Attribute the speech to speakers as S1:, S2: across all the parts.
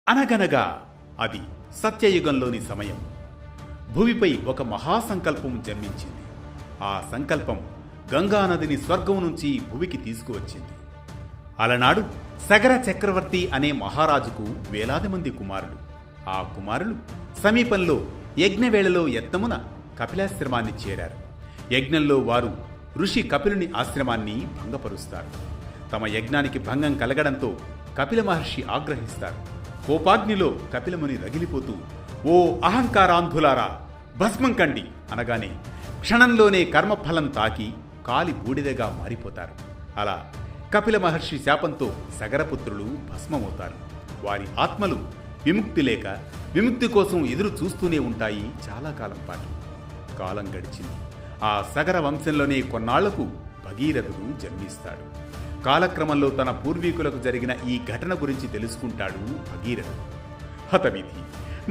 S1: అనగనగా అది సత్యయుగంలోని సమయం. భూమిపై ఒక మహాసంకల్పం జన్మించింది. ఆ సంకల్పం గంగానదిని స్వర్గం నుంచి భూమికి తీసుకువచ్చింది. అలనాడు సగర చక్రవర్తి అనే మహారాజుకు వేలాది మంది కుమారులు. ఆ కుమారులు సమీపంలో యజ్ఞవేళలో యత్నమున కపిలాశ్రమాన్ని చేరారు. యజ్ఞంలో వారు ఋషి కపిలుని ఆశ్రమాన్ని భంగపరుస్తారు. తమ యజ్ఞానికి భంగం కలగడంతో కపిల మహర్షి ఆగ్రహిస్తారు. కోపాగ్నిలో కపిలముని రగిలిపోతూ, ఓ అహంకారాంధులారా, భస్మం కండి అనగానే క్షణంలోనే కర్మఫలం తాకి కాలి బూడిదగా మారిపోతారు. అలా కపిల మహర్షి శాపంతో సగరపుత్రులు భస్మమవుతారు. వారి ఆత్మలు విముక్తి లేక విముక్తి కోసం ఎదురు చూస్తూనే ఉంటాయి చాలా కాలం పాటు. కాలం గడిచింది. ఆ సగర వంశంలోనే కొన్నాళ్లకు భగీరథుడు జన్మిస్తాడు. కాలక్రమంలో తన పూర్వీకులకు జరిగిన ఈ ఘటన గురించి తెలుసుకుంటాడు భగీరథుడు. హతవిధి,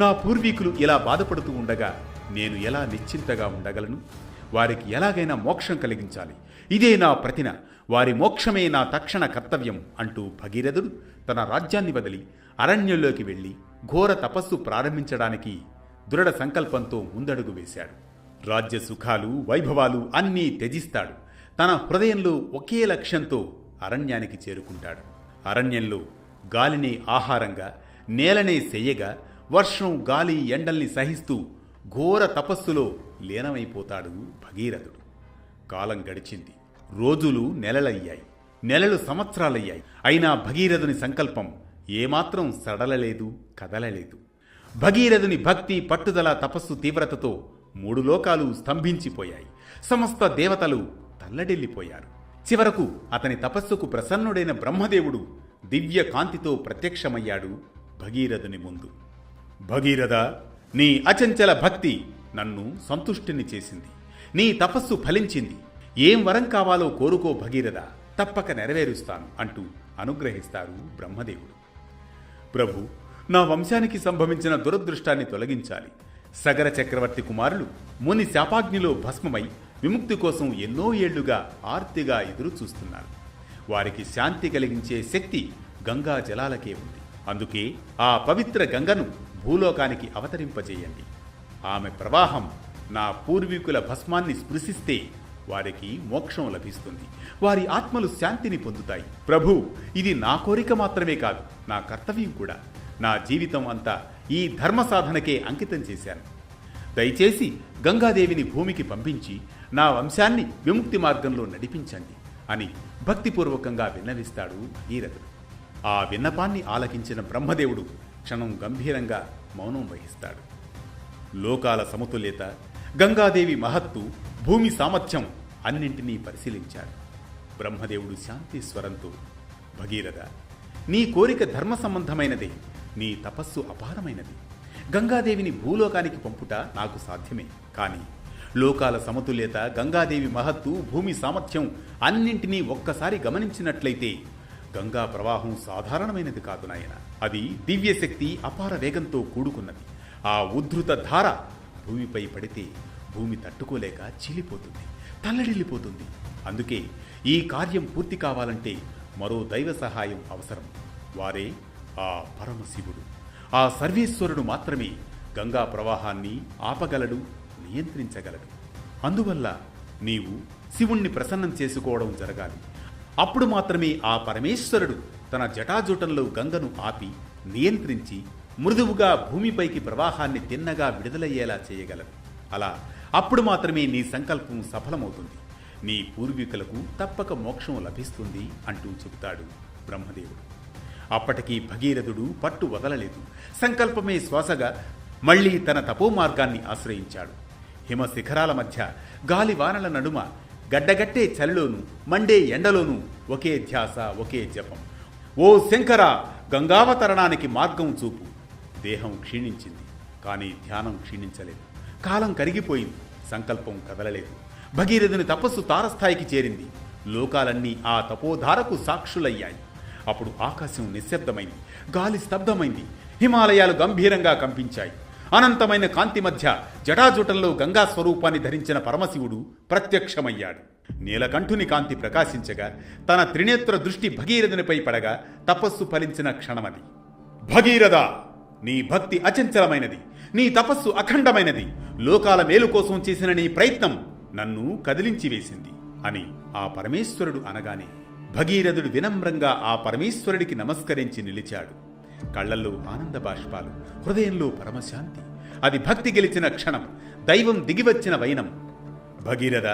S1: నా పూర్వీకులు ఇలా బాధపడుతూ ఉండగా నేను ఎలా నిశ్చింతగా ఉండగలను? వారికి ఎలాగైనా మోక్షం కలిగించాలి. ఇదే నా ప్రతిన, వారి మోక్షమే నా తక్షణ కర్తవ్యం అంటూ భగీరథుడు తన రాజ్యాన్ని వదిలి అరణ్యంలోకి వెళ్లి ఘోర తపస్సు ప్రారంభించడానికి దృఢ సంకల్పంతో ముందడుగు వేశాడు. రాజ్య సుఖాలు, వైభవాలు అన్నీ త్యజిస్తాడు. తన హృదయంలో ఒకే లక్ష్యంతో అరణ్యానికి చేరుకుంటాడు. అరణ్యంలో గాలిని ఆహారంగా, నేలనే శయ్యగా, వర్షం, గాలి, ఎండల్ని సహిస్తూ ఘోర తపస్సులో లీనమైపోతాడు భగీరథుడు. కాలం గడిచింది. రోజులు నెలలయ్యాయి, నెలలు సంవత్సరాలయ్యాయి. అయినా భగీరథుని సంకల్పం ఏమాత్రం సడలలేదు, కదలలేదు. భగీరథుని భక్తి, పట్టుదల, తపస్సు తీవ్రతతో 3 లోకాలు స్తంభించిపోయాయి. సమస్త దేవతలు తల్లడిల్లిపోయారు. చివరకు అతని తపస్సుకు ప్రసన్నుడైన బ్రహ్మదేవుడు దివ్య కాంతితో ప్రత్యక్షమయ్యాడు భగీరథుని ముందు. భగీరథ, నీ అచంచల భక్తి నన్ను సంతుష్టిని చేసింది. నీ తపస్సు ఫలించింది. ఏం వరం కావాలో కోరుకో భగీరథ, తప్పక నెరవేరుస్తాను అంటూ అనుగ్రహిస్తారు బ్రహ్మదేవుడు. ప్రభు, నా వంశానికి సంభవించిన దురదృష్టాన్ని తొలగించాలి. సగర చక్రవర్తి కుమారులు ముని శాపాగ్నిలో భస్మమై విముక్తి కోసం ఎన్నో ఏళ్లుగా ఆర్తిగా ఎదురు చూస్తున్నారు. వారికి శాంతి కలిగించే శక్తి గంగా జలాలకే ఉంది. అందుకే ఆ పవిత్ర గంగను భూలోకానికి అవతరింపజేయండి. ఆమె ప్రవాహం నా పూర్వీకుల భస్మాన్ని స్పృశిస్తే వారికి మోక్షం లభిస్తుంది. వారి ఆత్మలు శాంతిని పొందుతాయి. ప్రభు, ఇది నా కోరిక మాత్రమే కాదు, నా కర్తవ్యం కూడా. నా జీవితం అంతా ఈ ధర్మ సాధనకే అంకితం చేశాను. దయచేసి గంగాదేవిని భూమికి పంపించి నా వంశాన్ని విముక్తి మార్గంలో నడిపించండి అని భక్తిపూర్వకంగా విన్నవిస్తాడు భగీరథుడు. ఆ విన్నపాన్ని ఆలకించిన బ్రహ్మదేవుడు క్షణం గంభీరంగా మౌనం వహిస్తాడు. లోకాల సమతుల్యత, గంగాదేవి మహత్తు, భూమి సామర్థ్యం అన్నింటినీ పరిశీలించాడు. బ్రహ్మదేవుడు శాంతి స్వరంతో, భగీరథ, నీ కోరిక ధర్మ సంబంధమైనదే. నీ తపస్సు అపారమైనది. గంగాదేవిని భూలోకానికి పంపుట నాకు సాధ్యమే. కానీ లోకాల సమతుల్యత, గంగాదేవి మహత్తు, భూమి సామర్థ్యం అన్నింటినీ ఒక్కసారి గమనించినట్లయితే గంగా ప్రవాహం సాధారణమైనది కాదు నాయన. అది దివ్యశక్తి, అపార వేగంతో కూడుకున్నది. ఆ ఉద్ధృత ధార భూమిపై పడితే భూమి తట్టుకోలేక చీలిపోతుంది, తల్లడిల్లిపోతుంది. అందుకే ఈ కార్యం పూర్తి కావాలంటే మరో దైవ సహాయం అవసరం. వారే ఆ పరమశివుడు. ఆ సర్వేశ్వరుడు మాత్రమే గంగా ప్రవాహాన్ని ఆపగలడు, నియంత్రించగలడు. అందువల్ల నీవు శివుణ్ణి ప్రసన్నం చేసుకోవడం జరగాలి. అప్పుడు మాత్రమే ఆ పరమేశ్వరుడు తన జటాజూటంలో గంగను ఆపి నియంత్రించి మృదువుగా భూమిపైకి ప్రవాహాన్ని తిన్నగా విడుదలయ్యేలా చేయగలడు. అలా అప్పుడు మాత్రమే నీ సంకల్పం సఫలమవుతుంది. నీ పూర్వీకులకు తప్పక మోక్షం లభిస్తుంది అంటూ చెబుతాడు బ్రహ్మదేవుడు. అప్పటికీ భగీరథుడు పట్టు వదలలేదు. సంకల్పమే శ్వాసగా మళ్లీ తన తపోమార్గాన్ని ఆశ్రయించాడు. హిమ శిఖరాల మధ్య గాలివానల నడుమ గడ్డగట్టే చలిలోనూ మండే ఎండలోనూ ఒకే ధ్యాస, ఒకే జపం. ఓ శంకర, గంగావతరణానికి మార్గం చూపు. దేహం క్షీణించింది, కానీ ధ్యానం క్షీణించలేదు. కాలం కరిగిపోయింది, సంకల్పం కదలలేదు. భగీరథుని తపస్సు తారస్థాయికి చేరింది. లోకాలన్నీ ఆ తపోధారకు సాక్షులయ్యాయి. అప్పుడు ఆకాశం నిశ్శబ్దమైంది, గాలి స్తబ్దమైంది, హిమాలయాలు గంభీరంగా కంపించాయి. అనంతమైన కాంతి మధ్య జటాజూటంలో గంగా స్వరూపాన్ని ధరించిన పరమశివుడు ప్రత్యక్షమయ్యాడు. నీలకంఠుని కాంతి ప్రకాశించగా తన త్రినేత్ర దృష్టి భగీరథునిపై పడగా తపస్సు ఫలించిన క్షణమది. భగీరథ, నీ భక్తి అచంచలమైనది, నీ తపస్సు అఖండమైనది, లోకాల మేలు కోసం చేసిన నీ ప్రయత్నం నన్ను కదిలించి వేసింది అని ఆ పరమేశ్వరుడు అనగానే భగీరథుడు వినమ్రంగా ఆ పరమేశ్వరుడికి నమస్కరించి నిలిచాడు. కళ్లల్లో ఆనంద బాష్పాలు, హృదయంలో పరమశాంతి. అది భక్తి గెలిచిన క్షణం, దైవం దిగివచ్చిన వైనం. భగీరథ,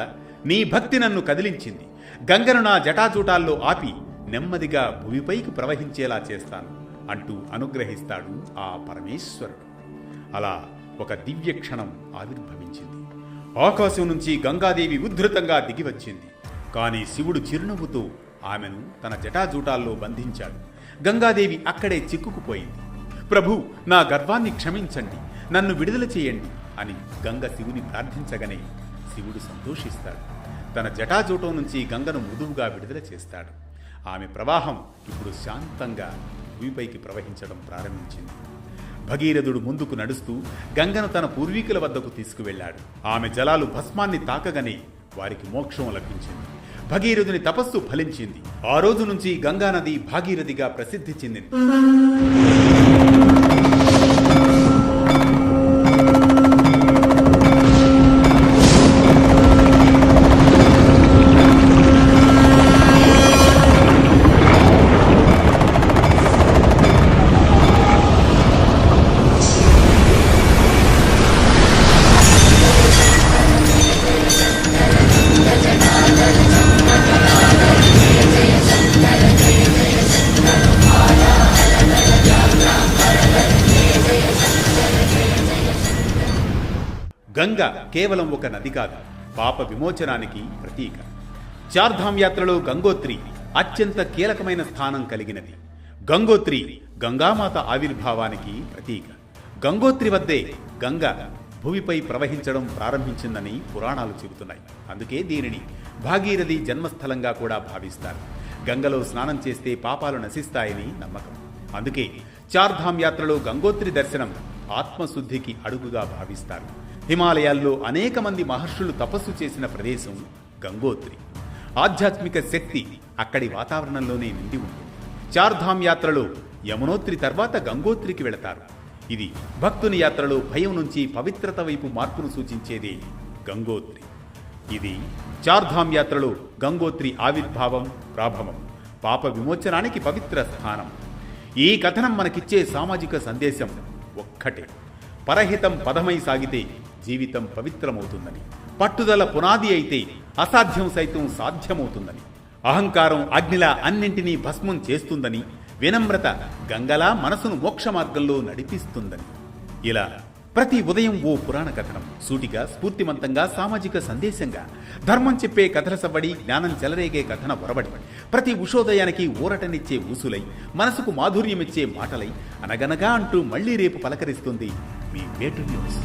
S1: నీ భక్తి నన్ను కదిలించింది. గంగను నా జటాజూటాల్లో ఆపి నెమ్మదిగా భూమిపైకి ప్రవహించేలా చేస్తాను అంటూ అనుగ్రహిస్తాడు ఆ పరమేశ్వరుడు. అలా ఒక దివ్య క్షణం ఆవిర్భవించింది. ఆకాశం నుంచి గంగాదేవి ఉద్ధృతంగా దిగివచ్చింది. కానీ శివుడు చిరునవ్వుతో ఆమెను తన జటాజూటాల్లో బంధించాడు. గంగాదేవి అక్కడే చిక్కుకుపోయింది. ప్రభు, నా గర్వాన్ని క్షమించండి, నన్ను విడుదల చేయండి అని గంగ శివుని ప్రార్థించగానే శివుడు సంతోషిస్తాడు. తన జటాజూటం నుంచి గంగను మృదువుగా విడుదల చేస్తాడు. ఆమె ప్రవాహం ఇప్పుడు శాంతంగా భూమిపైకి ప్రవహించడం ప్రారంభించింది. భగీరథుడు ముందుకు నడుస్తూ గంగను తన పూర్వీకుల వద్దకు తీసుకువెళ్లాడు. ఆమె జలాలు భస్మాన్ని తాకగానే వారికి మోక్షం లభించింది. భగీరథుని తపస్సు ఫలించింది. ఆ రోజు నుంచి గంగానది భాగీరథిగా ప్రసిద్ధి చెందింది. గంగ కేవలం ఒక నది కాదు, పాప విమోచనానికి ప్రతీక. చార్ధామ్ యాత్రలో గంగోత్రి అత్యంత కీలకమైన స్థానం కలిగినది. గంగోత్రి గంగామాత ఆవిర్భావానికి ప్రతీక. గంగోత్రి వద్దే గంగ భూమిపై ప్రవహించడం ప్రారంభించిందని పురాణాలు చెబుతున్నాయి. అందుకే దీనిని భాగీరథి జన్మస్థలంగా కూడా భావిస్తారు. గంగలో స్నానం చేస్తే పాపాలు నశిస్తాయని నమ్మకం. అందుకే చార్ధామ్ యాత్రలో గంగోత్రి దర్శనం ఆత్మశుద్ధికి అడుగుగా భావిస్తారు. హిమాలయాల్లో అనేక మంది మహర్షులు తపస్సు చేసిన ప్రదేశం గంగోత్రి. ఆధ్యాత్మిక శక్తి అక్కడి వాతావరణంలోనే నిండి ఉంటుంది. చార్ధామ్ యాత్రలో యమునోత్రి తర్వాత గంగోత్రికి వెళతారు. ఇది భక్తుని యాత్రలో భయం నుంచి పవిత్రత వైపు మార్పును సూచించేదే గంగోత్రి. ఇది చార్ధామ్ యాత్రలో గంగోత్రి ఆవిర్భావం, ప్రాభవం, పాప విమోచనానికి పవిత్ర స్థానం. ఈ కథనం మనకిచ్చే సామాజిక సందేశం ఒక్కటే: పరహితం పదమై సాగితే జీవితం పవిత్రమవుతుందని, పట్టుదల పునాది అయితే అసాధ్యం సైతం సాధ్యమవుతుందని, అహంకారం అగ్నిలా అన్నింటినీ భస్మం చేస్తుందని, వినమ్రత గంగలా మనసును మోక్ష మార్గంలో నడిపిస్తుందని. ఇలా ప్రతి ఉదయం ఓ పురాణ కథనం, సూటిగా స్ఫూర్తిమంతంగా సామాజిక సందేశంగా, ధర్మం చెప్పే కథల సవ్వడి, జ్ఞానం చెలరేగే కథన ఒరబడి, ప్రతి ఉషోదయానికి ఊరటనిచ్చే ఊసులై, మనసుకు మాధుర్యమిచ్చే మాటలై అనగనగా అంటూ మళ్లీ రేపు పలకరిస్తుంది మీ వేటు న్యూస్.